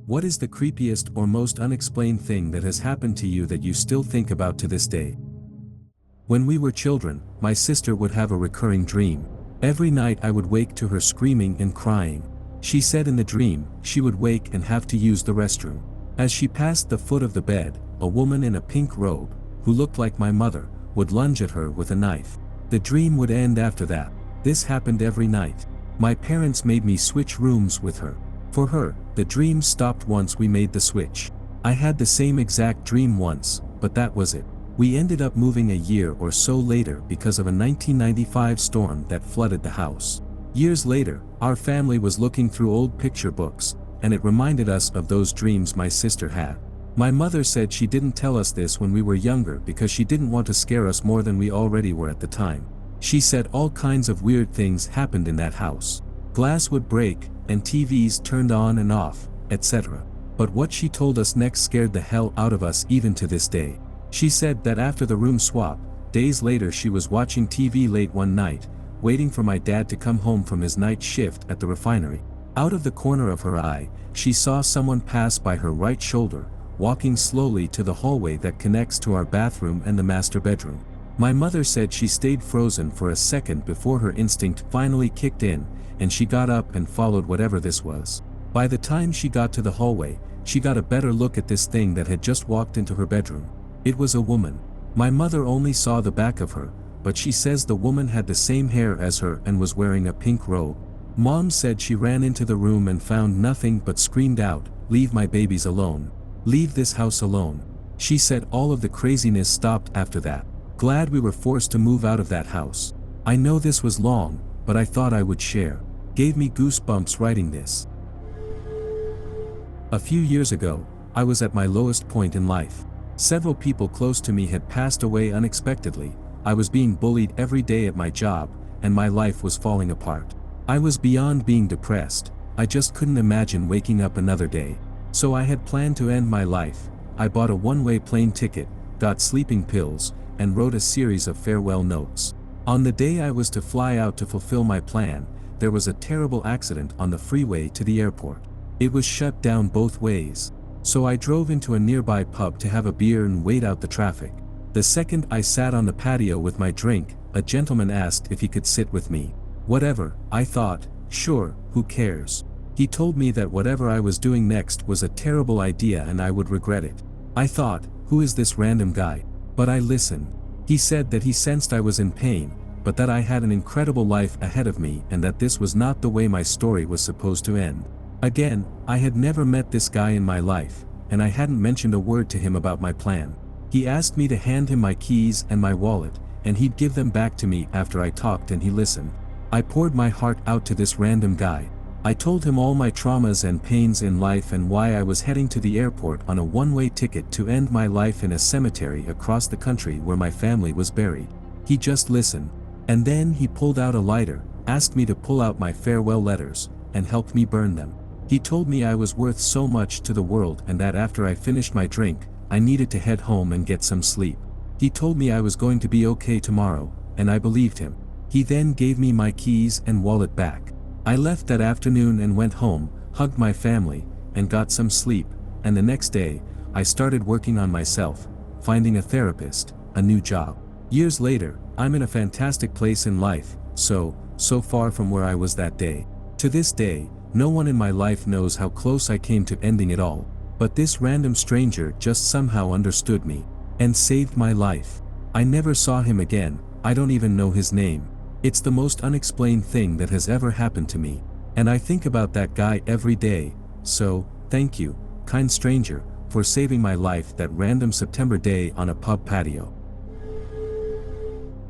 What is the creepiest or most unexplained thing that has happened to you that you still think about to this day? When we were children, my sister would have a recurring dream. Every night I would wake to her screaming and crying. She said in the dream, she would wake and have to use the restroom. As she passed the foot of the bed, a woman in a pink robe, who looked like my mother, would lunge at her with a knife. The dream would end after that. This happened every night. My parents made me switch rooms with her. For her, the dream stopped once we made the switch. I had the same exact dream once, but that was it. We ended up moving a year or so later because of a 1995 storm that flooded the house. Years later, our family was looking through old picture books, and it reminded us of those dreams my sister had. My mother said she didn't tell us this when we were younger because she didn't want to scare us more than we already were at the time. She said all kinds of weird things happened in that house. Glass would break, and TVs turned on and off, etc. But what she told us next scared the hell out of us even to this day. She said that after the room swap, days later she was watching TV late one night, waiting for my dad to come home from his night shift at the refinery. Out of the corner of her eye, she saw someone pass by her right shoulder, walking slowly to the hallway that connects to our bathroom and the master bedroom. My mother said she stayed frozen for a second before her instinct finally kicked in, and she got up and followed whatever this was. By the time she got to the hallway, she got a better look at this thing that had just walked into her bedroom. It was a woman. My mother only saw the back of her, but she says the woman had the same hair as her and was wearing a pink robe. Mom said she ran into the room and found nothing but screamed out, "Leave my babies alone. Leave this house alone." She said all of the craziness stopped after that. Glad we were forced to move out of that house. I know this was long, but I thought I would share. Gave me goosebumps writing this. A few years ago, I was at my lowest point in life. Several people close to me had passed away unexpectedly. I was being bullied every day at my job, and my life was falling apart. I was beyond being depressed. I just couldn't imagine waking up another day. So I had planned to end my life. I bought a one-way plane ticket, got sleeping pills, and wrote a series of farewell notes. On the day I was to fly out to fulfill my plan, there was a terrible accident on the freeway to the airport. It was shut down both ways. So I drove into a nearby pub to have a beer and wait out the traffic. The second I sat on the patio with my drink, a gentleman asked if he could sit with me. Whatever, I thought, sure, who cares? He told me that whatever I was doing next was a terrible idea and I would regret it. I thought, who is this random guy? But I listened. He said that he sensed I was in pain, but that I had an incredible life ahead of me and that this was not the way my story was supposed to end. Again, I had never met this guy in my life, and I hadn't mentioned a word to him about my plan. He asked me to hand him my keys and my wallet, and he'd give them back to me after I talked and he listened. I poured my heart out to this random guy. I told him all my traumas and pains in life and why I was heading to the airport on a one-way ticket to end my life in a cemetery across the country where my family was buried. He just listened. And then he pulled out a lighter, asked me to pull out my farewell letters, and helped me burn them. He told me I was worth so much to the world and that after I finished my drink, I needed to head home and get some sleep. He told me I was going to be okay tomorrow, and I believed him. He then gave me my keys and wallet back. I left that afternoon and went home, hugged my family, and got some sleep, and the next day, I started working on myself, finding a therapist, a new job. Years later, I'm in a fantastic place in life, so far from where I was that day. To this day, no one in my life knows how close I came to ending it all, but this random stranger just somehow understood me, and saved my life. I never saw him again, I don't even know his name. It's the most unexplained thing that has ever happened to me, and I think about that guy every day, so, thank you, kind stranger, for saving my life that random September day on a pub patio.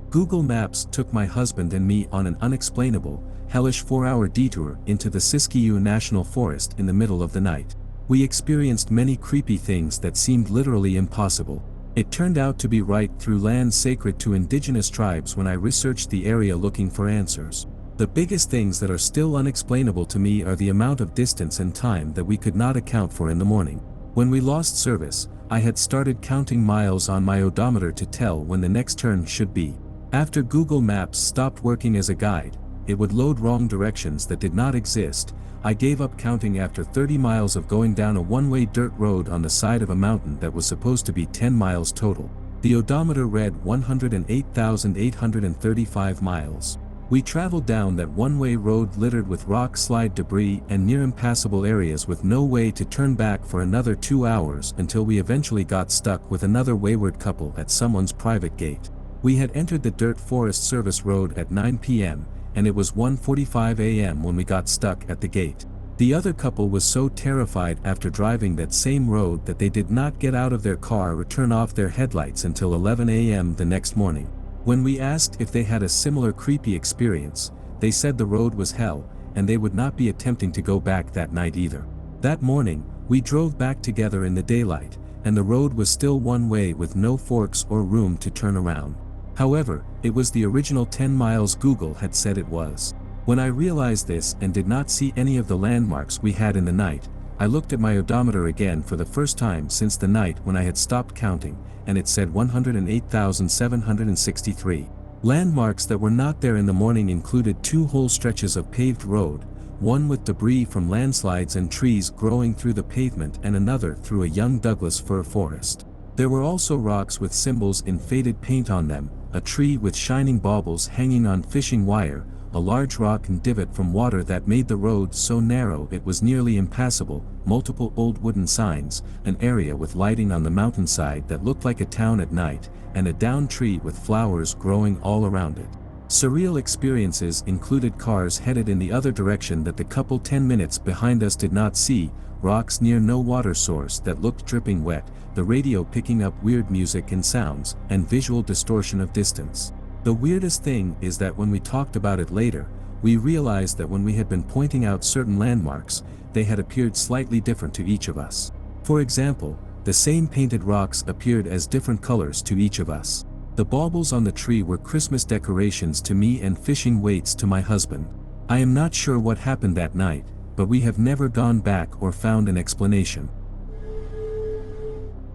Google Maps took my husband and me on an unexplainable, hellish 4-hour detour into the Siskiyou National Forest in the middle of the night. We experienced many creepy things that seemed literally impossible. It turned out to be right through land sacred to indigenous tribes when I researched the area looking for answers. The biggest things that are still unexplainable to me are the amount of distance and time that we could not account for in the morning. When we lost service, I had started counting miles on my odometer to tell when the next turn should be. After Google Maps stopped working as a guide, it would load wrong directions that did not exist. I gave up counting after 30 miles of going down a one-way dirt road on the side of a mountain that was supposed to be 10 miles total. The odometer read 108,835 miles. We traveled down that one-way road littered with rock slide debris and near impassable areas with no way to turn back for another 2 hours until we eventually got stuck with another wayward couple at someone's private gate. We had entered the Dirt Forest Service Road at 9 p.m., and it was 1:45 a.m. when we got stuck at the gate. The other couple was so terrified after driving that same road that they did not get out of their car or turn off their headlights until 11 a.m. the next morning. When we asked if they had a similar creepy experience, they said the road was hell, and they would not be attempting to go back that night either. That morning, we drove back together in the daylight, and the road was still one way with no forks or room to turn around. However, it was the original 10 miles Google had said it was. When I realized this and did not see any of the landmarks we had in the night, I looked at my odometer again for the first time since the night when I had stopped counting, and it said 108,763. Landmarks that were not there in the morning included 2 whole stretches of paved road, one with debris from landslides and trees growing through the pavement and another through a young Douglas fir forest. There were also rocks with symbols in faded paint on them, a tree with shining baubles hanging on fishing wire, a large rock and divot from water that made the road so narrow it was nearly impassable, multiple old wooden signs, an area with lighting on the mountainside that looked like a town at night, and a downed tree with flowers growing all around it. Surreal experiences included cars headed in the other direction that the couple 10 minutes behind us did not see, rocks near no water source that looked dripping wet, the radio picking up weird music and sounds, and visual distortion of distance. The weirdest thing is that when we talked about it later, we realized that when we had been pointing out certain landmarks, they had appeared slightly different to each of us. For example, the same painted rocks appeared as different colors to each of us. The baubles on the tree were Christmas decorations to me and fishing weights to my husband. I am not sure what happened that night, but we have never gone back or found an explanation.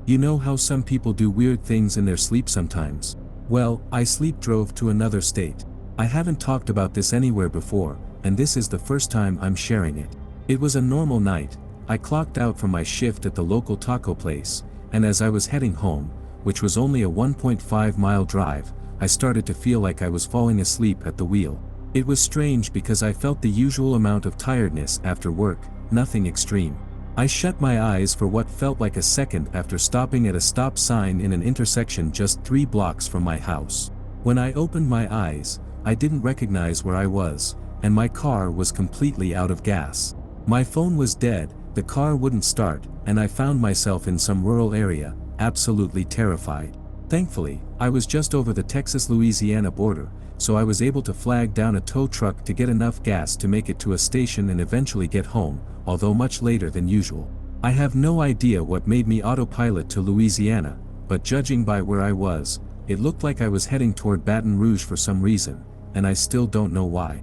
You know how some people do weird things in their sleep sometimes? Well, I sleep drove to another state. I haven't talked about this anywhere before, and this is the first time I'm sharing it. It was a normal night. I clocked out from my shift at the local taco place, and as I was heading home, which was only a 1.5-mile drive, I started to feel like I was falling asleep at the wheel. It was strange because I felt the usual amount of tiredness after work, nothing extreme. I shut my eyes for what felt like a second after stopping at a stop sign in an intersection just 3 blocks from my house. When I opened my eyes, I didn't recognize where I was, and my car was completely out of gas. My phone was dead, the car wouldn't start, and I found myself in some rural area, absolutely terrified. Thankfully, I was just over the Texas-Louisiana border, so I was able to flag down a tow truck to get enough gas to make it to a station and eventually get home, although much later than usual. I have no idea what made me autopilot to Louisiana, but judging by where I was, it looked like I was heading toward Baton Rouge for some reason, and I still don't know why.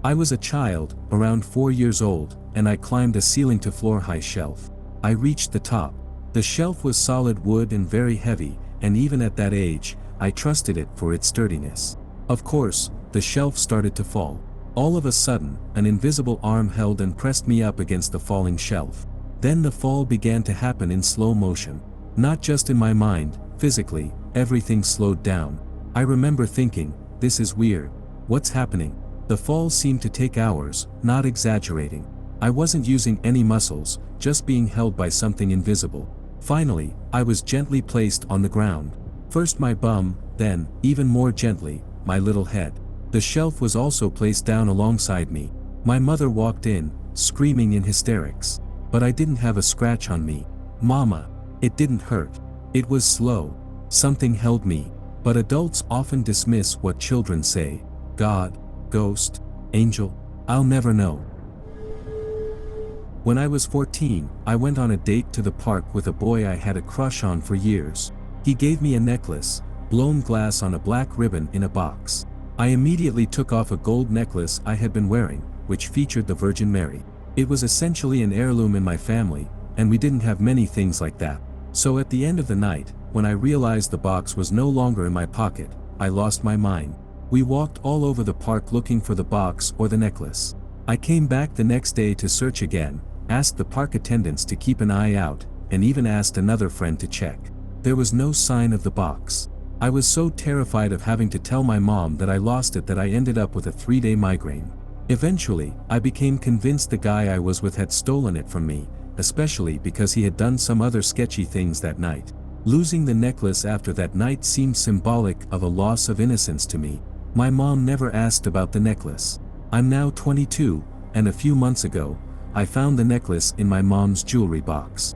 I was a child, around 4 years old, and I climbed a ceiling-to-floor high shelf. I reached the top. The shelf was solid wood and very heavy, and even at that age, I trusted it for its sturdiness. Of course, the shelf started to fall. All of a sudden, an invisible arm held and pressed me up against the falling shelf. Then the fall began to happen in slow motion. Not just in my mind, physically, everything slowed down. I remember thinking, this is weird. What's happening? The fall seemed to take hours, not exaggerating. I wasn't using any muscles, just being held by something invisible. Finally, I was gently placed on the ground. First my bum, then, even more gently, my little head. The shelf was also placed down alongside me. My mother walked in, screaming in hysterics. But I didn't have a scratch on me. Mama. It didn't hurt. It was slow. Something held me. But adults often dismiss what children say. God, ghost, angel, I'll never know. When I was 14, I went on a date to the park with a boy I had a crush on for years. He gave me a necklace, blown glass on a black ribbon in a box. I immediately took off a gold necklace I had been wearing, which featured the Virgin Mary. It was essentially an heirloom in my family, and we didn't have many things like that. So at the end of the night, when I realized the box was no longer in my pocket, I lost my mind. We walked all over the park looking for the box or the necklace. I came back the next day to search again, asked the park attendants to keep an eye out, and even asked another friend to check. There was no sign of the box. I was so terrified of having to tell my mom that I lost it that I ended up with a 3-day migraine. Eventually, I became convinced the guy I was with had stolen it from me, especially because he had done some other sketchy things that night. Losing the necklace after that night seemed symbolic of a loss of innocence to me. My mom never asked about the necklace. I'm now 22, and a few months ago, I found the necklace in my mom's jewelry box.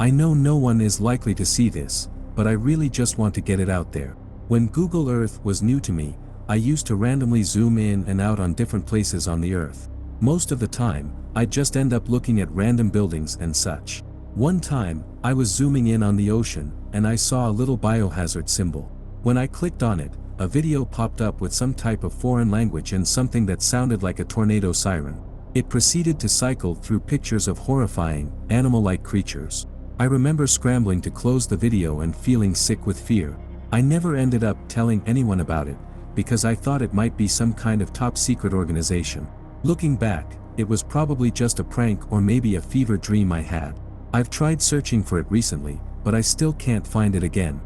I know no one is likely to see this, but I really just want to get it out there. When Google Earth was new to me, I used to randomly zoom in and out on different places on the Earth. Most of the time, I'd just end up looking at random buildings and such. One time, I was zooming in on the ocean, and I saw a little biohazard symbol. When I clicked on it, a video popped up with some type of foreign language and something that sounded like a tornado siren. It proceeded to cycle through pictures of horrifying, animal-like creatures. I remember scrambling to close the video and feeling sick with fear. I never ended up telling anyone about it, because I thought it might be some kind of top-secret organization. Looking back, it was probably just a prank or maybe a fever dream I had. I've tried searching for it recently, but I still can't find it again.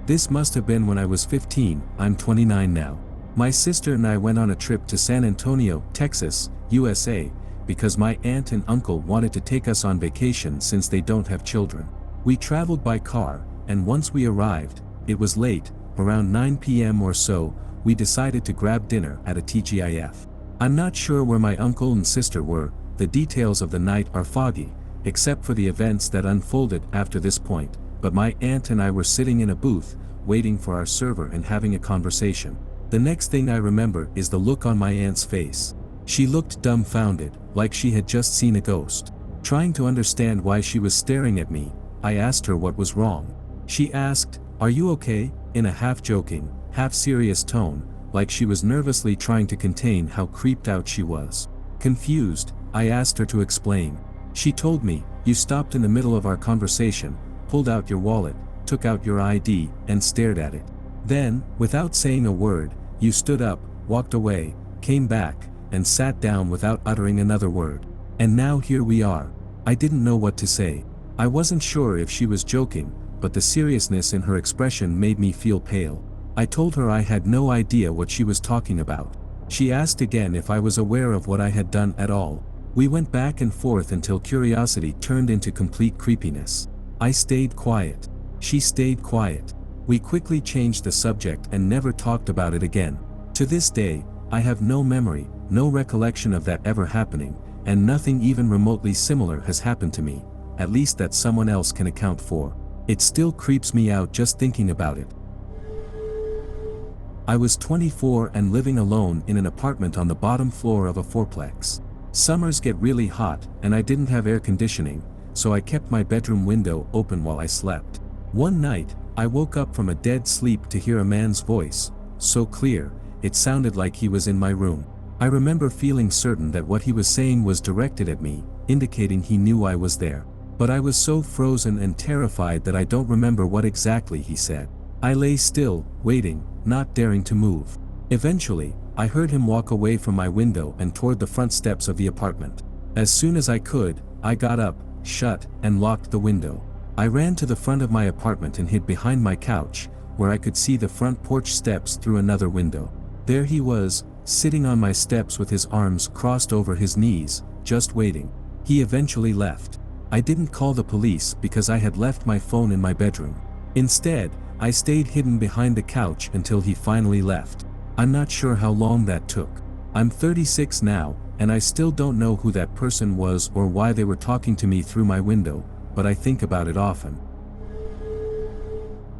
This must have been when I was 15, I'm 29 now. My sister and I went on a trip to San Antonio, Texas, USA, because my aunt and uncle wanted to take us on vacation since they don't have children. We traveled by car, and once we arrived, it was late, around 9 p.m. or so, we decided to grab dinner at a TGIF. I'm not sure where my uncle and sister were, the details of the night are foggy, except for the events that unfolded after this point, but my aunt and I were sitting in a booth, waiting for our server and having a conversation. The next thing I remember is the look on my aunt's face. She looked dumbfounded, like she had just seen a ghost. Trying to understand why she was staring at me, I asked her what was wrong. She asked, "Are you okay?" in a half-joking, half-serious tone, like she was nervously trying to contain how creeped out she was. Confused, I asked her to explain. She told me, "You stopped in the middle of our conversation, pulled out your wallet, took out your ID, and stared at it. Then, without saying a word, you stood up, walked away, came back, and sat down without uttering another word. And now here we are." I didn't know what to say. I wasn't sure if she was joking, but the seriousness in her expression made me feel pale. I told her I had no idea what she was talking about. She asked again if I was aware of what I had done at all. We went back and forth until curiosity turned into complete creepiness. I stayed quiet. She stayed quiet. We quickly changed the subject and never talked about it again. To this day, I have no memory, no recollection of that ever happening, and nothing even remotely similar has happened to me, at least that someone else can account for. It still creeps me out just thinking about it. I was 24 and living alone in an apartment on the bottom floor of a fourplex. Summers get really hot, and I didn't have air conditioning, so I kept my bedroom window open while I slept. One night, I woke up from a dead sleep to hear a man's voice, so clear, it sounded like he was in my room. I remember feeling certain that what he was saying was directed at me, indicating he knew I was there. But I was so frozen and terrified that I don't remember what exactly he said. I lay still, waiting, not daring to move. Eventually, I heard him walk away from my window and toward the front steps of the apartment. As soon as I could, I got up, shut, and locked the window. I ran to the front of my apartment and hid behind my couch, where I could see the front porch steps through another window. There he was, sitting on my steps with his arms crossed over his knees, just waiting. He eventually left. I didn't call the police because I had left my phone in my bedroom. Instead, I stayed hidden behind the couch until he finally left. I'm not sure how long that took. I'm 36 now, and I still don't know who that person was or why they were talking to me through my window, but I think about it often.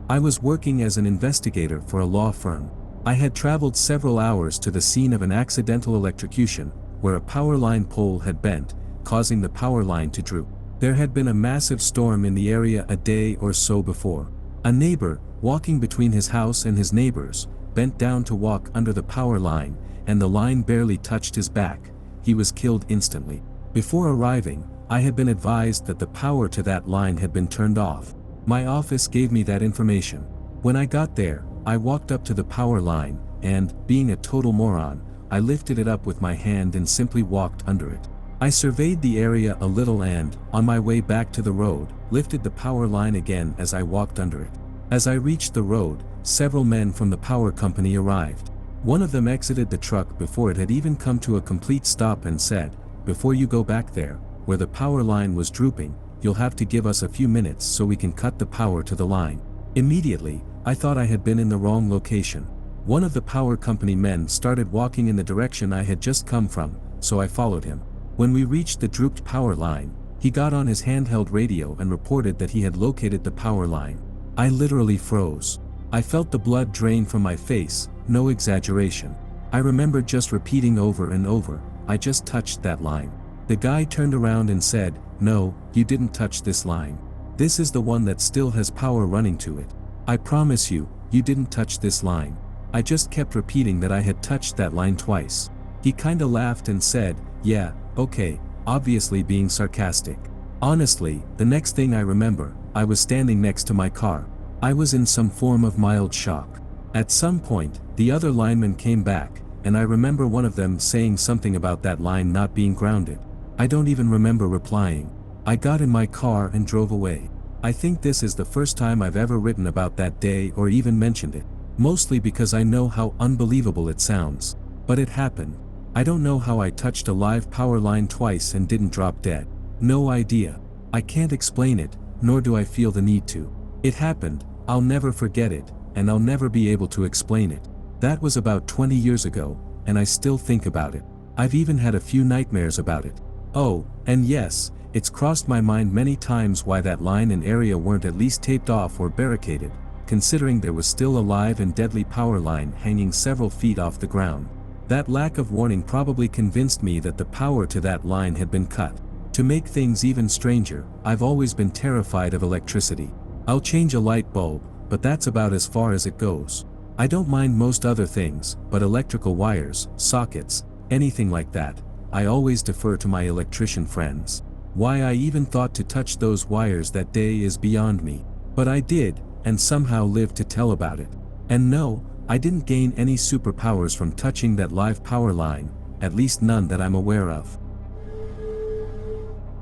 I was working as an investigator for a law firm. I had traveled several hours to the scene of an accidental electrocution, where a power line pole had bent, causing the power line to droop. There had been a massive storm in the area a day or so before. A neighbor, walking between his house and his neighbor's, bent down to walk under the power line, and the line barely touched his back. He was killed instantly. Before arriving, I had been advised that the power to that line had been turned off. My office gave me that information. When I got there, I walked up to the power line, and, being a total moron, I lifted it up with my hand and simply walked under it. I surveyed the area a little and, on my way back to the road, lifted the power line again as I walked under it. As I reached the road, several men from the power company arrived. One of them exited the truck before it had even come to a complete stop and said, "Before you go back there, where the power line was drooping, you'll have to give us a few minutes so we can cut the power to the line." Immediately, I thought I had been in the wrong location. One of the power company men started walking in the direction I had just come from, so I followed him. When we reached the drooped power line, he got on his handheld radio and reported that he had located the power line. I literally froze. I felt the blood drain from my face, no exaggeration. I remember just repeating over and over, "I just touched that line." The guy turned around and said, "No, you didn't touch this line. This is the one that still has power running to it. I promise you, you didn't touch this line." I just kept repeating that I had touched that line twice. He kinda laughed and said, "Yeah, okay," obviously being sarcastic. Honestly, the next thing I remember, I was standing next to my car. I was in some form of mild shock. At some point, the other linemen came back, and I remember one of them saying something about that line not being grounded. I don't even remember replying. I got in my car and drove away. I think this is the first time I've ever written about that day or even mentioned it. Mostly because I know how unbelievable it sounds. But it happened. I don't know how I touched a live power line twice and didn't drop dead. No idea. I can't explain it, nor do I feel the need to. It happened, I'll never forget it, and I'll never be able to explain it. That was about 20 years ago, and I still think about it. I've even had a few nightmares about it. Oh, and yes, it's crossed my mind many times why that line and area weren't at least taped off or barricaded, considering there was still a live and deadly power line hanging several feet off the ground. That lack of warning probably convinced me that the power to that line had been cut. To make things even stranger, I've always been terrified of electricity. I'll change a light bulb, but that's about as far as it goes. I don't mind most other things, but electrical wires, sockets, anything like that, I always defer to my electrician friends. Why I even thought to touch those wires that day is beyond me. But I did, and somehow lived to tell about it. And no, I didn't gain any superpowers from touching that live power line, at least none that I'm aware of.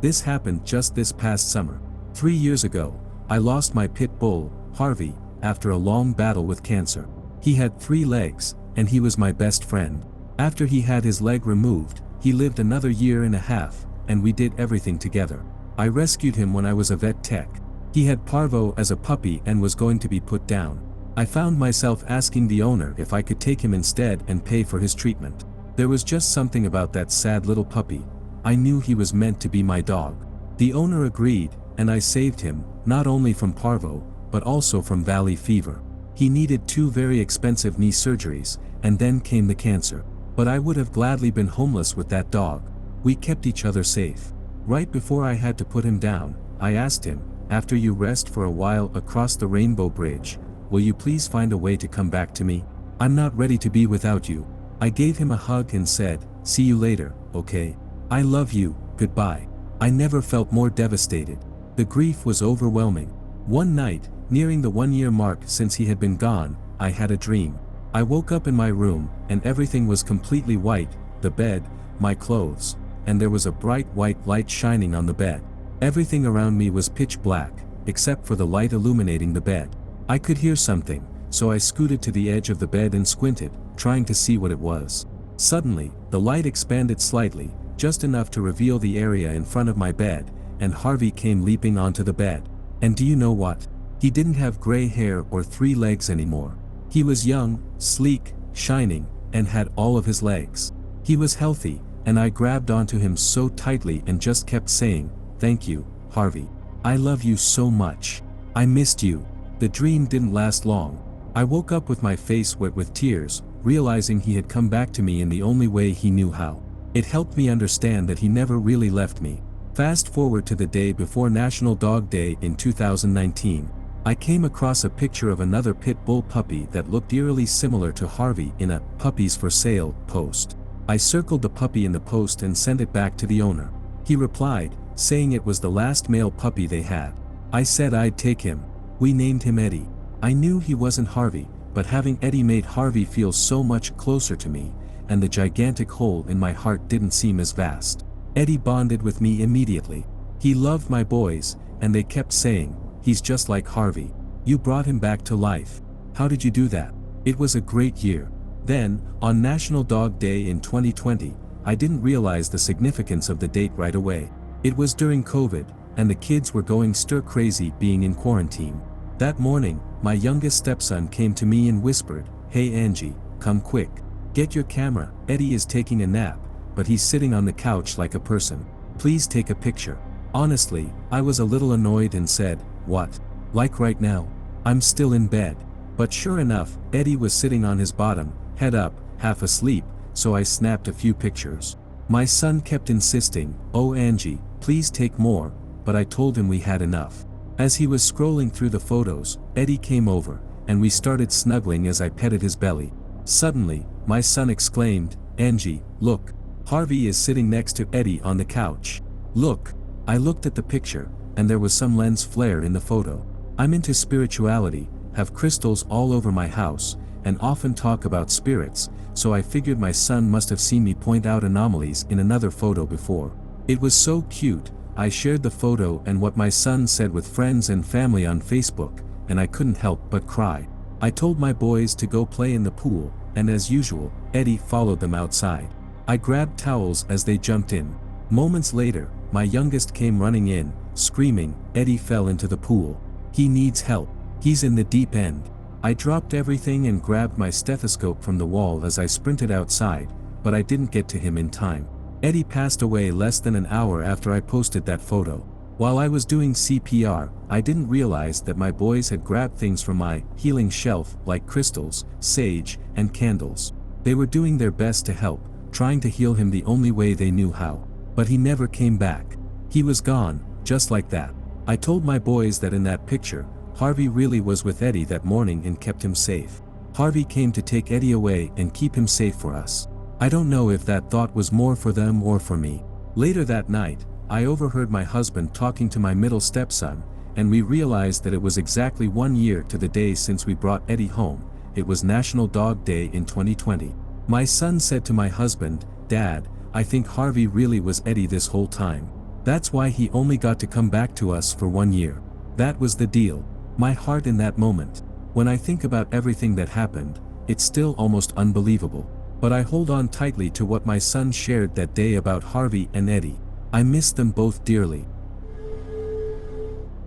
This happened just this past summer. 3 years ago, I lost my pit bull, Harvey, after a long battle with cancer. He had 3 legs, and he was my best friend. After he had his leg removed, he lived another year and a half, and we did everything together. I rescued him when I was a vet tech. He had parvo as a puppy and was going to be put down. I found myself asking the owner if I could take him instead and pay for his treatment. There was just something about that sad little puppy. I knew he was meant to be my dog. The owner agreed, and I saved him, not only from parvo, but also from valley fever. He needed 2 very expensive knee surgeries, and then came the cancer. But I would have gladly been homeless with that dog. We kept each other safe. Right before I had to put him down, I asked him, "After you rest for a while across the Rainbow Bridge, will you please find a way to come back to me? I'm not ready to be without you." I gave him a hug and said, "See you later, okay? I love you, goodbye." I never felt more devastated. The grief was overwhelming. One night, nearing the 1-year mark since he had been gone, I had a dream. I woke up in my room, and everything was completely white, the bed, my clothes, and there was a bright white light shining on the bed. Everything around me was pitch black, except for the light illuminating the bed. I could hear something, so I scooted to the edge of the bed and squinted, trying to see what it was. Suddenly, the light expanded slightly, just enough to reveal the area in front of my bed, and Harvey came leaping onto the bed. And do you know what? He didn't have gray hair or 3 legs anymore. He was young, sleek, shining, and had all of his legs. He was healthy, and I grabbed onto him so tightly and just kept saying, "Thank you, Harvey. I love you so much. I missed you." The dream didn't last long. I woke up with my face wet with tears, realizing he had come back to me in the only way he knew how. It helped me understand that he never really left me. Fast forward to the day before National Dog Day in 2019. I came across a picture of another pit bull puppy that looked eerily similar to Harvey in a "puppies for sale" post. I circled the puppy in the post and sent it back to the owner. He replied, saying it was the last male puppy they had. I said I'd take him. We named him Eddie. I knew he wasn't Harvey, but having Eddie made Harvey feel so much closer to me, and the gigantic hole in my heart didn't seem as vast. Eddie bonded with me immediately. He loved my boys, and they kept saying, "He's just like Harvey. You brought him back to life. How did you do that?" It was a great year. Then, on National Dog Day in 2020, I didn't realize the significance of the date right away. It was during COVID, and the kids were going stir-crazy being in quarantine. That morning, my youngest stepson came to me and whispered, "Hey Angie, come quick. Get your camera, Eddie is taking a nap, but he's sitting on the couch like a person. Please take a picture." Honestly, I was a little annoyed and said, "What? Like right now? I'm still in bed." But sure enough, Eddie was sitting on his bottom, head up, half asleep, so I snapped a few pictures. My son kept insisting, "Oh Angie, please take more," but I told him we had enough. As he was scrolling through the photos, Eddie came over, and we started snuggling as I petted his belly. Suddenly, my son exclaimed, "Angie, look. Harvey is sitting next to Eddie on the couch. Look." I looked at the picture, and there was some lens flare in the photo. I'm into spirituality, have crystals all over my house, and often talk about spirits, so I figured my son must have seen me point out anomalies in another photo before. It was so cute. I shared the photo and what my son said with friends and family on Facebook, and I couldn't help but cry. I told my boys to go play in the pool, and as usual, Eddie followed them outside. I grabbed towels as they jumped in. Moments later, my youngest came running in, screaming, "Eddie fell into the pool. He needs help. He's in the deep end." I dropped everything and grabbed my stethoscope from the wall as I sprinted outside, but I didn't get to him in time. Eddie passed away less than an hour after I posted that photo. While I was doing CPR, I didn't realize that my boys had grabbed things from my healing shelf like crystals, sage, and candles. They were doing their best to help, trying to heal him the only way they knew how. But he never came back. He was gone, just like that. I told my boys that in that picture, Harvey really was with Eddie that morning and kept him safe. Harvey came to take Eddie away and keep him safe for us. I don't know if that thought was more for them or for me. Later that night, I overheard my husband talking to my middle stepson, and we realized that it was exactly 1 year to the day since we brought Eddie home. It was National Dog Day in 2020. My son said to my husband, "Dad, I think Harvey really was Eddie this whole time. That's why he only got to come back to us for 1 year. That was the deal." My heart in that moment. When I think about everything that happened, it's still almost unbelievable. But I hold on tightly to what my son shared that day about Harvey and Eddie. I miss them both dearly.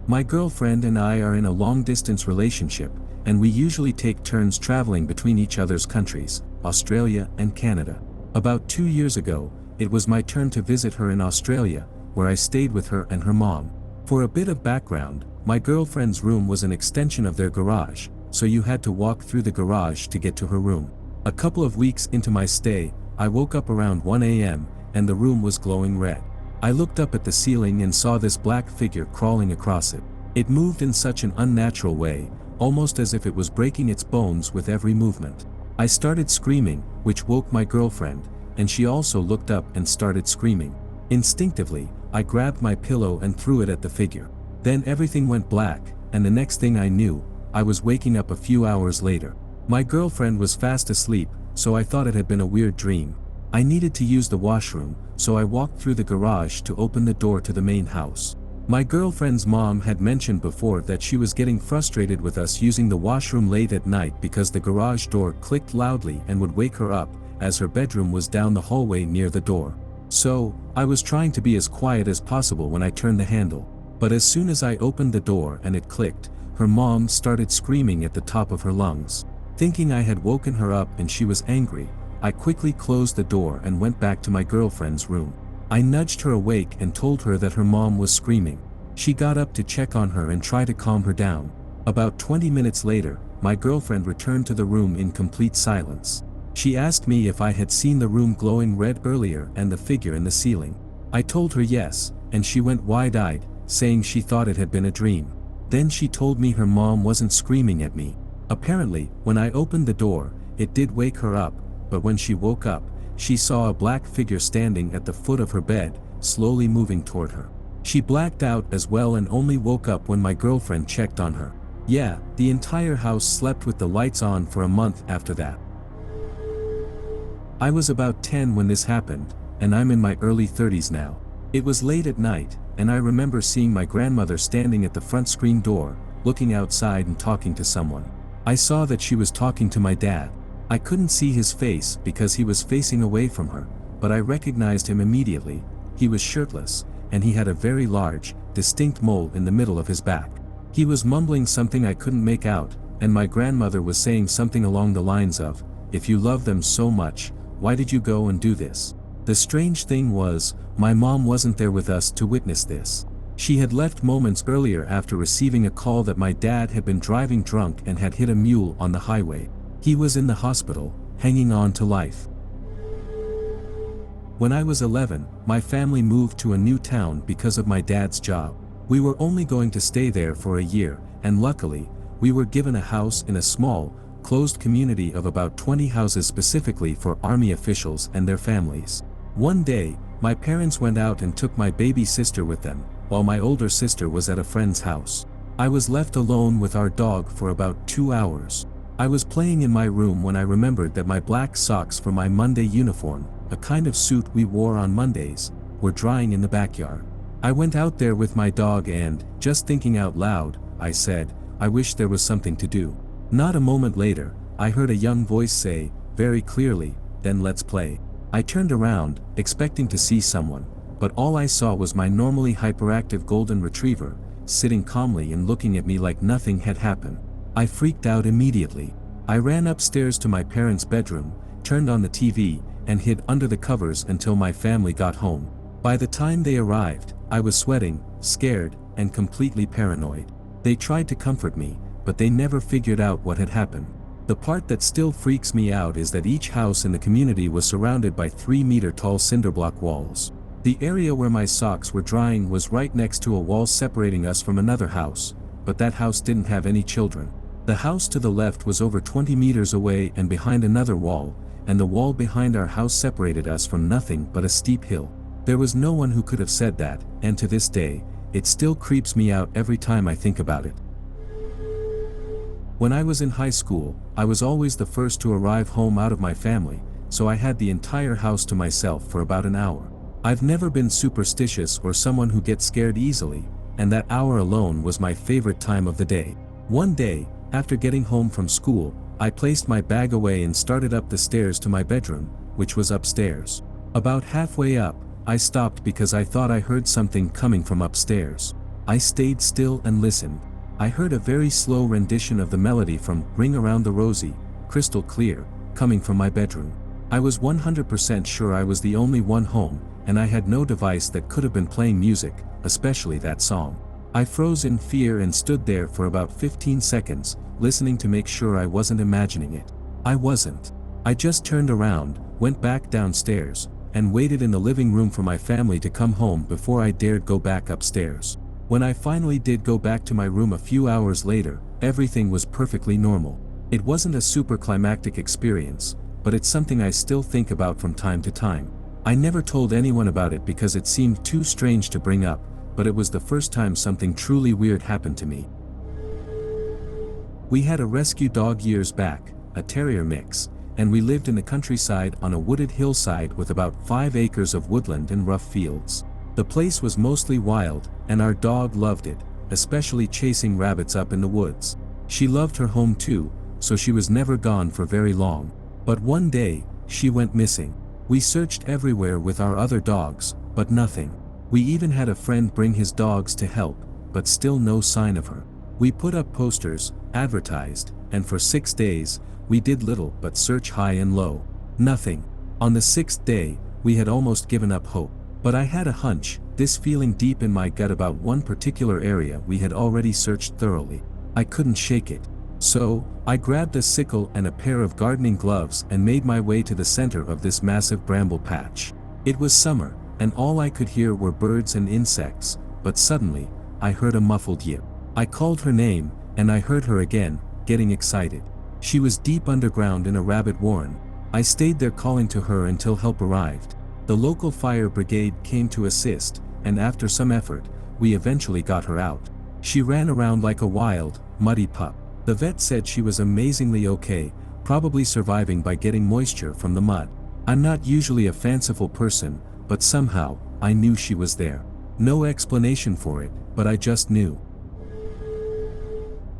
My girlfriend and I are in a long-distance relationship, and we usually take turns traveling between each other's countries, Australia and Canada. About 2 years ago, it was my turn to visit her in Australia, where I stayed with her and her mom. For a bit of background, my girlfriend's room was an extension of their garage, so you had to walk through the garage to get to her room. A couple of weeks into my stay, I woke up around 1 a.m., and the room was glowing red. I looked up at the ceiling and saw this black figure crawling across it. It moved in such an unnatural way, almost as if it was breaking its bones with every movement. I started screaming, which woke my girlfriend, and she also looked up and started screaming. Instinctively, I grabbed my pillow and threw it at the figure. Then everything went black, and the next thing I knew, I was waking up a few hours later. My girlfriend was fast asleep, so I thought it had been a weird dream. I needed to use the washroom, so I walked through the garage to open the door to the main house. My girlfriend's mom had mentioned before that she was getting frustrated with us using the washroom late at night because the garage door clicked loudly and would wake her up, as her bedroom was down the hallway near the door. So, I was trying to be as quiet as possible when I turned the handle. But as soon as I opened the door and it clicked, her mom started screaming at the top of her lungs. Thinking I had woken her up and she was angry, I quickly closed the door and went back to my girlfriend's room. I nudged her awake and told her that her mom was screaming. She got up to check on her and try to calm her down. About 20 minutes later, my girlfriend returned to the room in complete silence. She asked me if I had seen the room glowing red earlier and the figure in the ceiling. I told her yes, and she went wide-eyed, saying she thought it had been a dream. Then she told me her mom wasn't screaming at me. Apparently, when I opened the door, it did wake her up, but when she woke up, she saw a black figure standing at the foot of her bed, slowly moving toward her. She blacked out as well and only woke up when my girlfriend checked on her. Yeah, the entire house slept with the lights on for a month after that. I was about 10 when this happened, and I'm in my early 30s now. It was late at night, and I remember seeing my grandmother standing at the front screen door, looking outside and talking to someone. I saw that she was talking to my dad. I couldn't see his face because he was facing away from her, but I recognized him immediately. He was shirtless, and he had a very large, distinct mole in the middle of his back. He was mumbling something I couldn't make out, and my grandmother was saying something along the lines of, "If you love them so much, why did you go and do this?" The strange thing was, my mom wasn't there with us to witness this. She had left moments earlier after receiving a call that my dad had been driving drunk and had hit a mule on the highway. He was in the hospital, hanging on to life. When I was 11, my family moved to a new town because of my dad's job. We were only going to stay there for a year, and luckily, we were given a house in a small, closed community of about 20 houses specifically for army officials and their families. One day, my parents went out and took my baby sister with them, while my older sister was at a friend's house. I was left alone with our dog for about 2 hours. I was playing in my room when I remembered that my black socks for my Monday uniform, a kind of suit we wore on Mondays, were drying in the backyard. I went out there with my dog and, just thinking out loud, I said, "I wish there was something to do." Not a moment later, I heard a young voice say, very clearly, "Then let's play." I turned around, expecting to see someone, but all I saw was my normally hyperactive golden retriever, sitting calmly and looking at me like nothing had happened. I freaked out immediately. I ran upstairs to my parents' bedroom, turned on the TV, and hid under the covers until my family got home. By the time they arrived, I was sweating, scared, and completely paranoid. They tried to comfort me, but they never figured out what had happened. The part that still freaks me out is that each house in the community was surrounded by 3-meter-tall cinderblock walls. The area where my socks were drying was right next to a wall separating us from another house, but that house didn't have any children. The house to the left was over 20 meters away and behind another wall, and the wall behind our house separated us from nothing but a steep hill. There was no one who could have said that, and to this day, it still creeps me out every time I think about it. When I was in high school, I was always the first to arrive home out of my family, so I had the entire house to myself for about an hour. I've never been superstitious or someone who gets scared easily, and that hour alone was my favorite time of the day. One day, after getting home from school, I placed my bag away and started up the stairs to my bedroom, which was upstairs. About halfway up, I stopped because I thought I heard something coming from upstairs. I stayed still and listened. I heard a very slow rendition of the melody from "Ring Around the Rosie," crystal clear, coming from my bedroom. I was 100% sure I was the only one home, and I had no device that could have been playing music, especially that song. I froze in fear and stood there for about 15 seconds, listening to make sure I wasn't imagining it. I wasn't. I just turned around, went back downstairs, and waited in the living room for my family to come home before I dared go back upstairs. When I finally did go back to my room a few hours later, everything was perfectly normal. It wasn't a super climactic experience, but it's something I still think about from time to time. I never told anyone about it because it seemed too strange to bring up, but it was the first time something truly weird happened to me. We had a rescue dog years back, a terrier mix, and we lived in the countryside on a wooded hillside with about 5 acres of woodland and rough fields. The place was mostly wild, and our dog loved it, especially chasing rabbits up in the woods. She loved her home too, so she was never gone for very long. But one day, she went missing. We searched everywhere with our other dogs, but nothing. We even had a friend bring his dogs to help, but still no sign of her. We put up posters, advertised, and for 6 days, we did little but search high and low. Nothing. On the 6th day, we had almost given up hope. But I had a hunch, this feeling deep in my gut about one particular area we had already searched thoroughly. I couldn't shake it. So, I grabbed a sickle and a pair of gardening gloves and made my way to the center of this massive bramble patch. It was summer, and all I could hear were birds and insects, but suddenly, I heard a muffled yip. I called her name, and I heard her again, getting excited. She was deep underground in a rabbit warren. I stayed there calling to her until help arrived. The local fire brigade came to assist, and after some effort, we eventually got her out. She ran around like a wild, muddy pup. The vet said she was amazingly okay, probably surviving by getting moisture from the mud. I'm not usually a fanciful person, but somehow, I knew she was there. No explanation for it, but I just knew.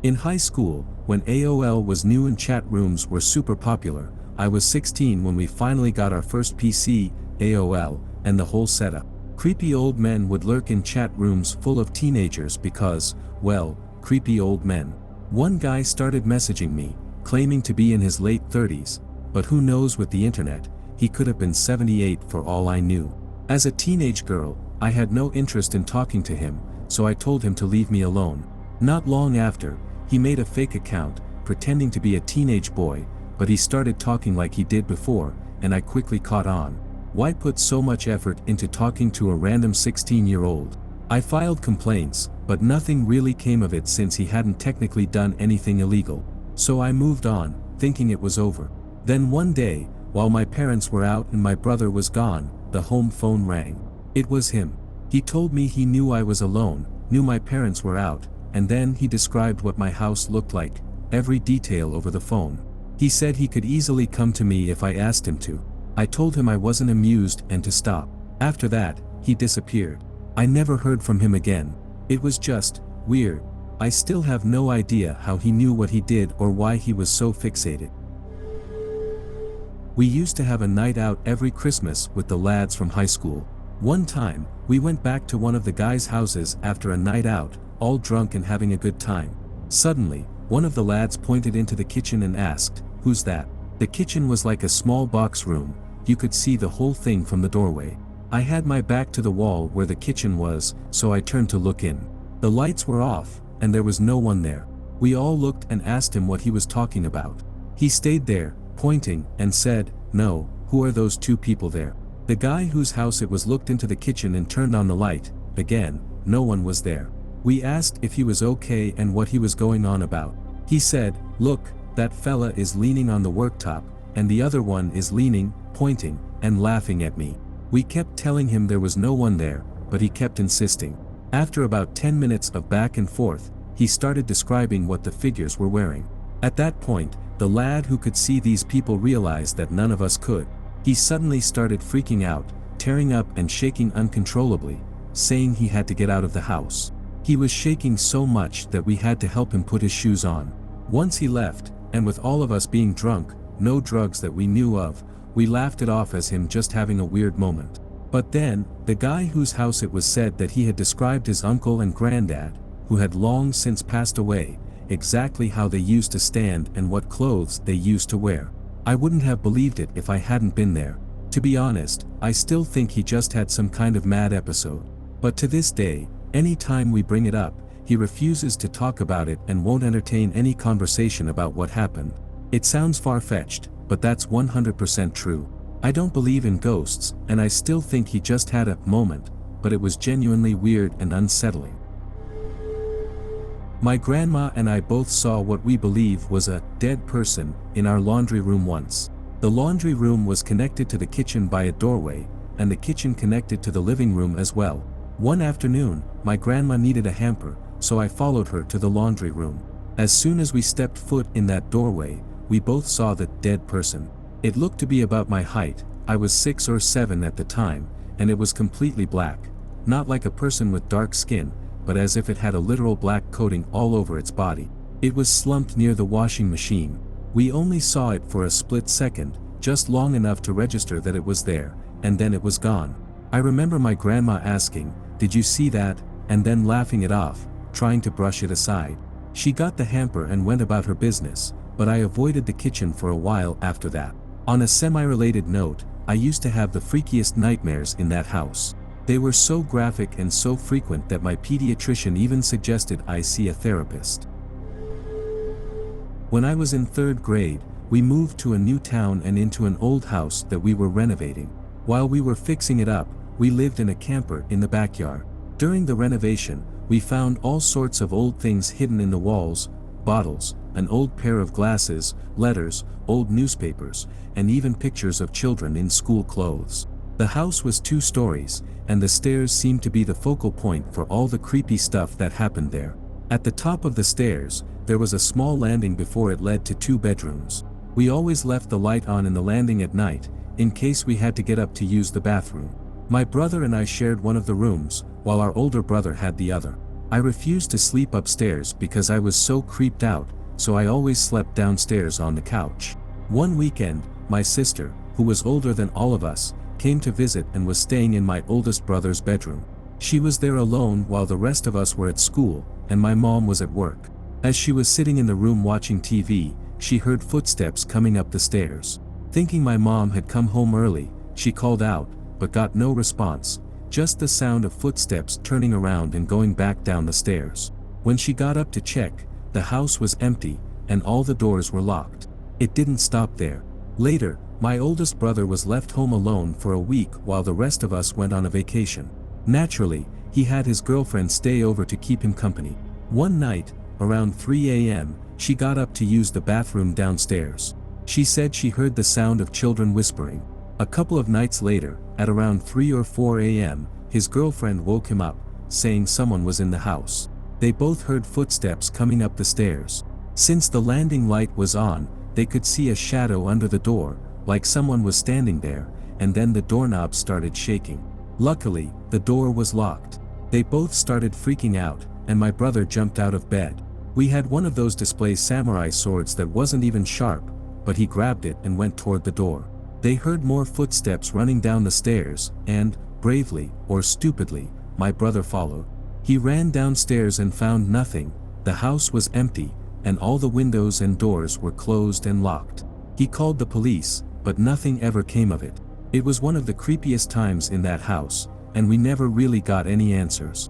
In high school, when AOL was new and chat rooms were super popular, I was 16 when we finally got our first PC, AOL, and the whole setup. Creepy old men would lurk in chat rooms full of teenagers because, well, creepy old men. One guy started messaging me, claiming to be in his late 30s, but who knows with the internet, he could have been 78 for all I knew. As a teenage girl, I had no interest in talking to him, so I told him to leave me alone. Not long after, he made a fake account, pretending to be a teenage boy, but he started talking like he did before, and I quickly caught on. Why put so much effort into talking to a random 16-year-old? I filed complaints, but nothing really came of it since he hadn't technically done anything illegal. So I moved on, thinking it was over. Then one day, while my parents were out and my brother was gone, the home phone rang. It was him. He told me he knew I was alone, knew my parents were out, and then he described what my house looked like, every detail over the phone. He said he could easily come to me if I asked him to. I told him I wasn't amused and to stop. After that, he disappeared. I never heard from him again. It was just weird. I still have no idea how he knew what he did or why he was so fixated. We used to have a night out every Christmas with the lads from high school. One time, we went back to one of the guys' houses after a night out, all drunk and having a good time. Suddenly, one of the lads pointed into the kitchen and asked, "Who's that?" The kitchen was like a small box room. You could see the whole thing from the doorway. I had my back to the wall where the kitchen was, so I turned to look in. The lights were off, and there was no one there. We all looked and asked him what he was talking about. He stayed there, pointing, and said, "No, who are those two people there?" The guy whose house it was looked into the kitchen and turned on the light. Again, no one was there. We asked if he was okay and what he was going on about. He said, "Look, that fella is leaning on the worktop, and the other one is leaning, pointing, and laughing at me." We kept telling him there was no one there, but he kept insisting. After about 10 minutes of back and forth, he started describing what the figures were wearing. At that point, the lad who could see these people realized that none of us could. He suddenly started freaking out, tearing up and shaking uncontrollably, saying he had to get out of the house. He was shaking so much that we had to help him put his shoes on. Once he left, and with all of us being drunk, no drugs that we knew of, we laughed it off as him just having a weird moment. But then, the guy whose house it was said that he had described his uncle and granddad, who had long since passed away, exactly how they used to stand and what clothes they used to wear. I wouldn't have believed it if I hadn't been there. To be honest, I still think he just had some kind of mad episode. But to this day, any time we bring it up, he refuses to talk about it and won't entertain any conversation about what happened. It sounds far-fetched, but that's 100% true. I don't believe in ghosts, and I still think he just had a moment, but it was genuinely weird and unsettling. My grandma and I both saw what we believe was a dead person in our laundry room once. The laundry room was connected to the kitchen by a doorway, and the kitchen connected to the living room as well. One afternoon, my grandma needed a hamper, so I followed her to the laundry room. As soon as we stepped foot in that doorway, we both saw the dead person. It looked to be about my height. I was 6 or 7 at the time, and it was completely black. Not like a person with dark skin, but as if it had a literal black coating all over its body. It was slumped near the washing machine. We only saw it for a split second, just long enough to register that it was there, and then it was gone. I remember my grandma asking, "Did you see that?" and then laughing it off, trying to brush it aside. She got the hamper and went about her business, but I avoided the kitchen for a while after that. On a semi-related note, I used to have the freakiest nightmares in that house. They were so graphic and so frequent that my pediatrician even suggested I see a therapist. When I was in 3rd grade, we moved to a new town and into an old house that we were renovating. While we were fixing it up, we lived in a camper in the backyard. During the renovation, we found all sorts of old things hidden in the walls: bottles, an old pair of glasses, letters, old newspapers, and even pictures of children in school clothes. The house was 2 stories, and the stairs seemed to be the focal point for all the creepy stuff that happened there. At the top of the stairs, there was a small landing before it led to 2 bedrooms. We always left the light on in the landing at night, in case we had to get up to use the bathroom. My brother and I shared one of the rooms, while our older brother had the other. I refused to sleep upstairs because I was so creeped out, so I always slept downstairs on the couch. One weekend, my sister, who was older than all of us, came to visit and was staying in my oldest brother's bedroom. She was there alone while the rest of us were at school, and my mom was at work. As she was sitting in the room watching TV, she heard footsteps coming up the stairs. Thinking my mom had come home early, she called out, but got no response, just the sound of footsteps turning around and going back down the stairs. When she got up to check, the house was empty, and all the doors were locked. It didn't stop there. Later, my oldest brother was left home alone for a week while the rest of us went on a vacation. Naturally, he had his girlfriend stay over to keep him company. One night, around 3 a.m., she got up to use the bathroom downstairs. She said she heard the sound of children whispering. A couple of nights later, at around 3 or 4 a.m., his girlfriend woke him up, saying someone was in the house. They both heard footsteps coming up the stairs. Since the landing light was on, they could see a shadow under the door, like someone was standing there, and then the doorknob started shaking. Luckily, the door was locked. They both started freaking out, and my brother jumped out of bed. We had one of those display samurai swords that wasn't even sharp, but he grabbed it and went toward the door. They heard more footsteps running down the stairs, and, bravely, or stupidly, my brother followed. He ran downstairs and found nothing. The house was empty, and all the windows and doors were closed and locked. He called the police, but nothing ever came of it. It was one of the creepiest times in that house, and we never really got any answers.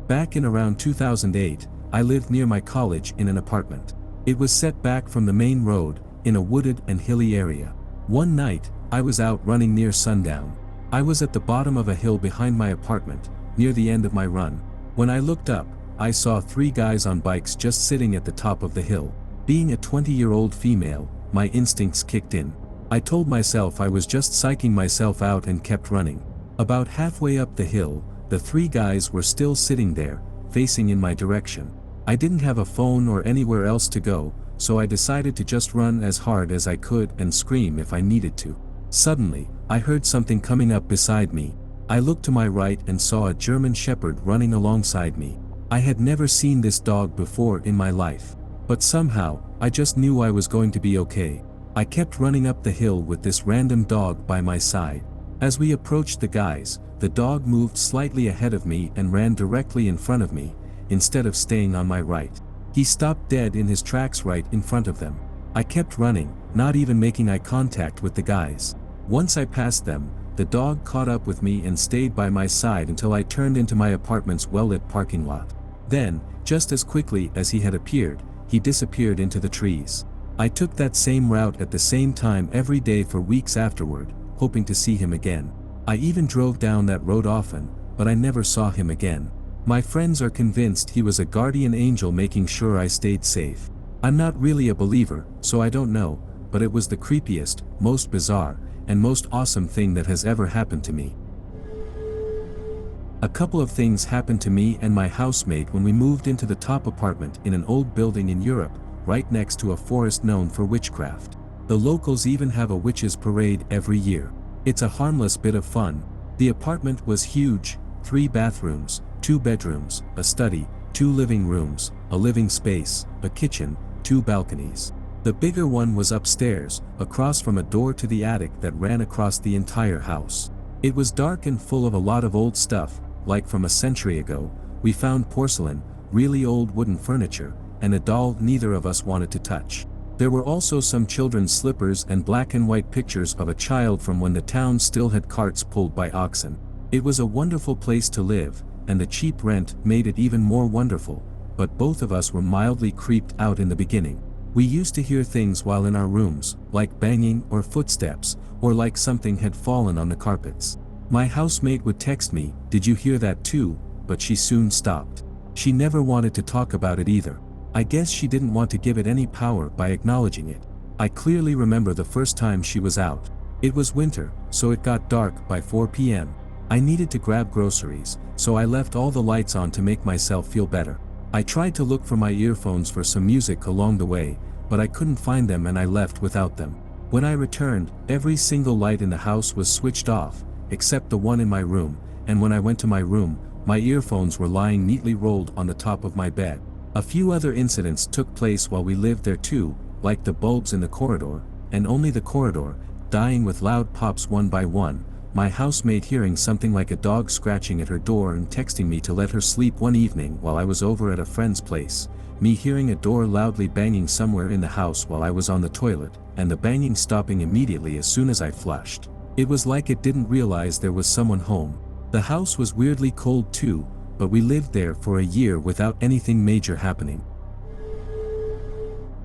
Back in around 2008, I lived near my college in an apartment. It was set back from the main road, in a wooded and hilly area. One night, I was out running near sundown. I was at the bottom of a hill behind my apartment, near the end of my run. When I looked up, I saw 3 guys on bikes just sitting at the top of the hill. Being a 20-year-old female, my instincts kicked in. I told myself I was just psyching myself out and kept running. About halfway up the hill, the 3 guys were still sitting there, facing in my direction. I didn't have a phone or anywhere else to go, so I decided to just run as hard as I could and scream if I needed to. Suddenly, I heard something coming up beside me. I looked to my right and saw a German Shepherd running alongside me. I had never seen this dog before in my life. But somehow, I just knew I was going to be okay. I kept running up the hill with this random dog by my side. As we approached the guys, the dog moved slightly ahead of me and ran directly in front of me, instead of staying on my right. He stopped dead in his tracks right in front of them. I kept running, not even making eye contact with the guys. Once I passed them, the dog caught up with me and stayed by my side until I turned into my apartment's well-lit parking lot. Then, just as quickly as he had appeared, he disappeared into the trees. I took that same route at the same time every day for weeks afterward, hoping to see him again. I even drove down that road often, but I never saw him again. My friends are convinced he was a guardian angel making sure I stayed safe. I'm not really a believer, so I don't know, but it was the creepiest, most bizarre, and most awesome thing that has ever happened to me. A couple of things happened to me and my housemate when we moved into the top apartment in an old building in Europe, right next to a forest known for witchcraft. The locals even have a witches' parade every year. It's a harmless bit of fun. The apartment was huge, 3 bathrooms, 2 bedrooms, a study, 2 living rooms, a living space, a kitchen, 2 balconies. The bigger one was upstairs, across from a door to the attic that ran across the entire house. It was dark and full of a lot of old stuff, like from a century ago. We found porcelain, really old wooden furniture, and a doll neither of us wanted to touch. There were also some children's slippers and black and white pictures of a child from when the town still had carts pulled by oxen. It was a wonderful place to live, and the cheap rent made it even more wonderful, but both of us were mildly creeped out in the beginning. We used to hear things while in our rooms, like banging or footsteps, or like something had fallen on the carpets. My housemate would text me, "Did you hear that too?" but she soon stopped. She never wanted to talk about it either. I guess she didn't want to give it any power by acknowledging it. I clearly remember the first time she was out. It was winter, so it got dark by 4 p.m. I needed to grab groceries, so I left all the lights on to make myself feel better. I tried to look for my earphones for some music along the way, but I couldn't find them and I left without them. When I returned, every single light in the house was switched off, except the one in my room, and when I went to my room, my earphones were lying neatly rolled on the top of my bed. A few other incidents took place while we lived there too, like the bulbs in the corridor, and only the corridor, dying with loud pops one by one, my housemate hearing something like a dog scratching at her door and texting me to let her sleep one evening while I was over at a friend's place, me hearing a door loudly banging somewhere in the house while I was on the toilet, and the banging stopping immediately as soon as I flushed. It was like it didn't realize there was someone home. The house was weirdly cold too, but we lived there for a year without anything major happening.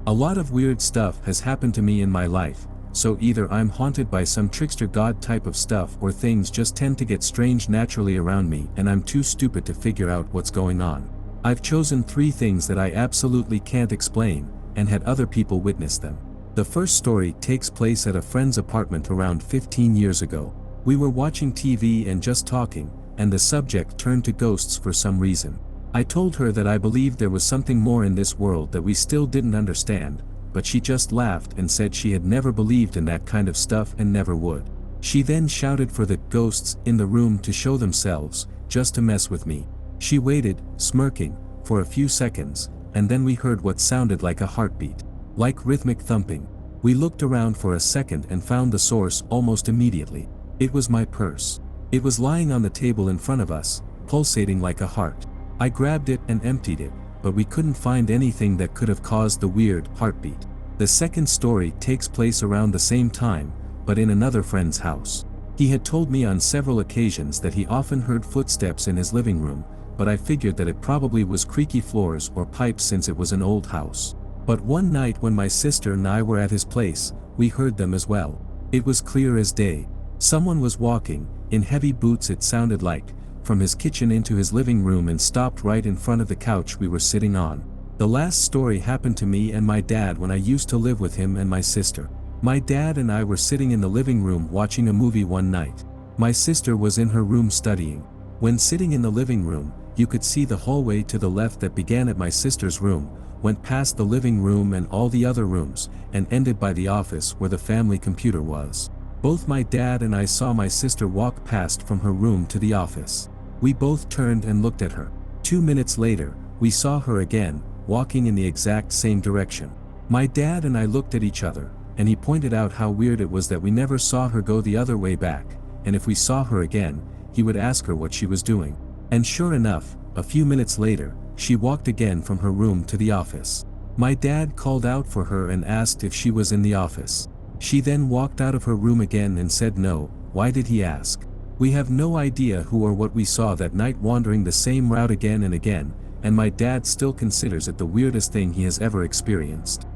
A lot of weird stuff has happened to me in my life, so either I'm haunted by some trickster god type of stuff or things just tend to get strange naturally around me and I'm too stupid to figure out what's going on. I've chosen 3 things that I absolutely can't explain, and had other people witness them. The first story takes place at a friend's apartment around 15 years ago. We were watching TV and just talking, and the subject turned to ghosts for some reason. I told her that I believed there was something more in this world that we still didn't understand, but she just laughed and said she had never believed in that kind of stuff and never would. She then shouted for the ghosts in the room to show themselves, just to mess with me. She waited, smirking, for a few seconds, and then we heard what sounded like a heartbeat. Like rhythmic thumping. We looked around for a second and found the source almost immediately. It was my purse. It was lying on the table in front of us, pulsating like a heart. I grabbed it and emptied it, but we couldn't find anything that could have caused the weird heartbeat. The second story takes place around the same time, but in another friend's house. He had told me on several occasions that he often heard footsteps in his living room, but I figured that it probably was creaky floors or pipes since it was an old house. But one night when my sister and I were at his place, we heard them as well. It was clear as day. Someone was walking, in heavy boots it sounded like, from his kitchen into his living room and stopped right in front of the couch we were sitting on. The last story happened to me and my dad when I used to live with him and my sister. My dad and I were sitting in the living room watching a movie one night. My sister was in her room studying. When sitting in the living room, you could see the hallway to the left that began at my sister's room, went past the living room and all the other rooms, and ended by the office where the family computer was. Both my dad and I saw my sister walk past from her room to the office. We both turned and looked at her. 2 minutes later, we saw her again, walking in the exact same direction. My dad and I looked at each other, and he pointed out how weird it was that we never saw her go the other way back, and if we saw her again, he would ask her what she was doing. And sure enough, a few minutes later, she walked again from her room to the office. My dad called out for her and asked if she was in the office. She then walked out of her room again and said no. Why did he ask? We have no idea who or what we saw that night wandering the same route again and again, and my dad still considers it the weirdest thing he has ever experienced.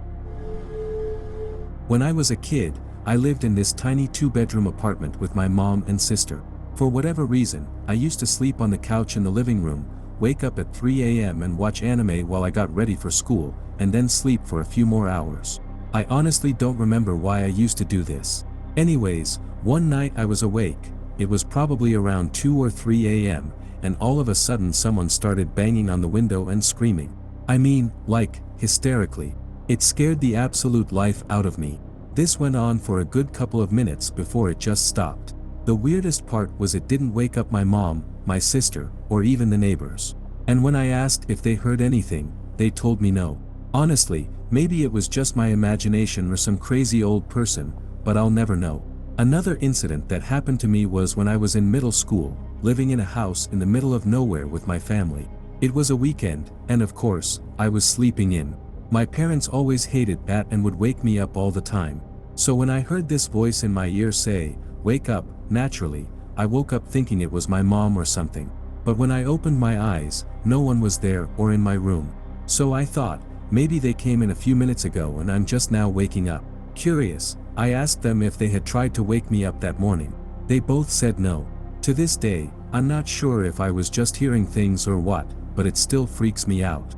When I was a kid, I lived in this tiny 2-bedroom apartment with my mom and sister. For whatever reason, I used to sleep on the couch in the living room, wake up at 3 a.m. and watch anime while I got ready for school, and then sleep for a few more hours. I honestly don't remember why I used to do this. Anyways, one night I was awake, it was probably around 2 or 3 a.m., and all of a sudden someone started banging on the window and screaming. I mean, like, hysterically. It scared the absolute life out of me. This went on for a good couple of minutes before it just stopped. The weirdest part was it didn't wake up my mom, my sister, or even the neighbors. And when I asked if they heard anything, they told me no. Honestly, maybe it was just my imagination or some crazy old person, but I'll never know. Another incident that happened to me was when I was in middle school, living in a house in the middle of nowhere with my family. It was a weekend, and of course, I was sleeping in. My parents always hated that and would wake me up all the time. So when I heard this voice in my ear say, "Wake up," naturally, I woke up thinking it was my mom or something. But when I opened my eyes, no one was there or in my room. So I thought, maybe they came in a few minutes ago and I'm just now waking up. Curious, I asked them if they had tried to wake me up that morning. They both said no. To this day, I'm not sure if I was just hearing things or what, but it still freaks me out.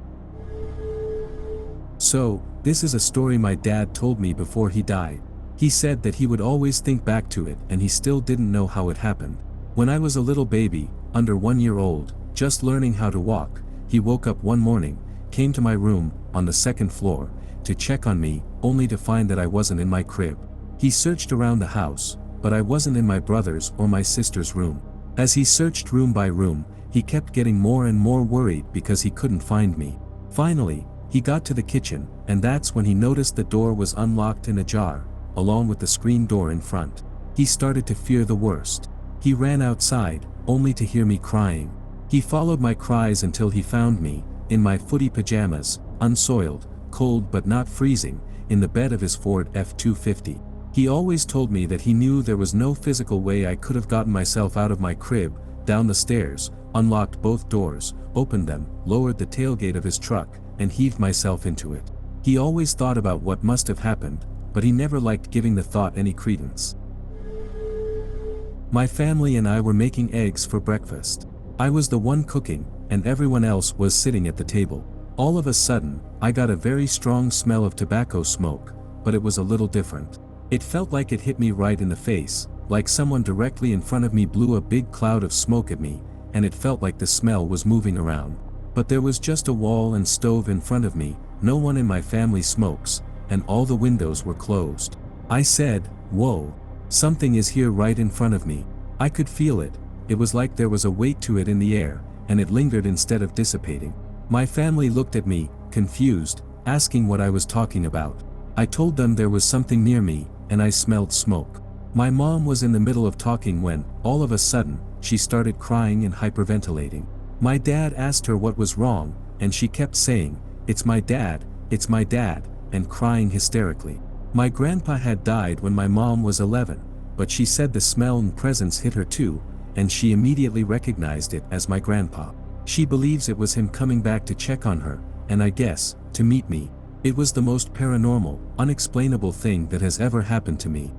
So, this is a story my dad told me before he died. He said that he would always think back to it and he still didn't know how it happened. When I was a little baby, under 1 year old, just learning how to walk, he woke up one morning, came to my room, on the second floor, to check on me, only to find that I wasn't in my crib. He searched around the house, but I wasn't in my brother's or my sister's room. As he searched room by room, he kept getting more and more worried because he couldn't find me. Finally, he got to the kitchen, and that's when he noticed the door was unlocked and ajar, along with the screen door in front. He started to fear the worst. He ran outside, only to hear me crying. He followed my cries until he found me, in my footy pajamas, unsoiled, cold but not freezing, in the bed of his Ford F-250. He always told me that he knew there was no physical way I could have gotten myself out of my crib, down the stairs, unlocked both doors, opened them, lowered the tailgate of his truck, and heaved myself into it. He always thought about what must have happened, but he never liked giving the thought any credence. My family and I were making eggs for breakfast. I was the one cooking, and everyone else was sitting at the table. All of a sudden, I got a very strong smell of tobacco smoke, but it was a little different. It felt like it hit me right in the face, like someone directly in front of me blew a big cloud of smoke at me, and it felt like the smell was moving around. But there was just a wall and stove in front of me, no one in my family smokes, and all the windows were closed. I said, "Whoa. Something is here right in front of me." I could feel it. It was like there was a weight to it in the air, and it lingered instead of dissipating. My family looked at me, confused, asking what I was talking about. I told them there was something near me, and I smelled smoke. My mom was in the middle of talking when, all of a sudden, she started crying and hyperventilating. My dad asked her what was wrong, and she kept saying, "It's my dad, it's my dad," and crying hysterically. My grandpa had died when my mom was 11, but she said the smell and presence hit her too, and she immediately recognized it as my grandpa. She believes it was him coming back to check on her, and I guess, to meet me. It was the most paranormal, unexplainable thing that has ever happened to me.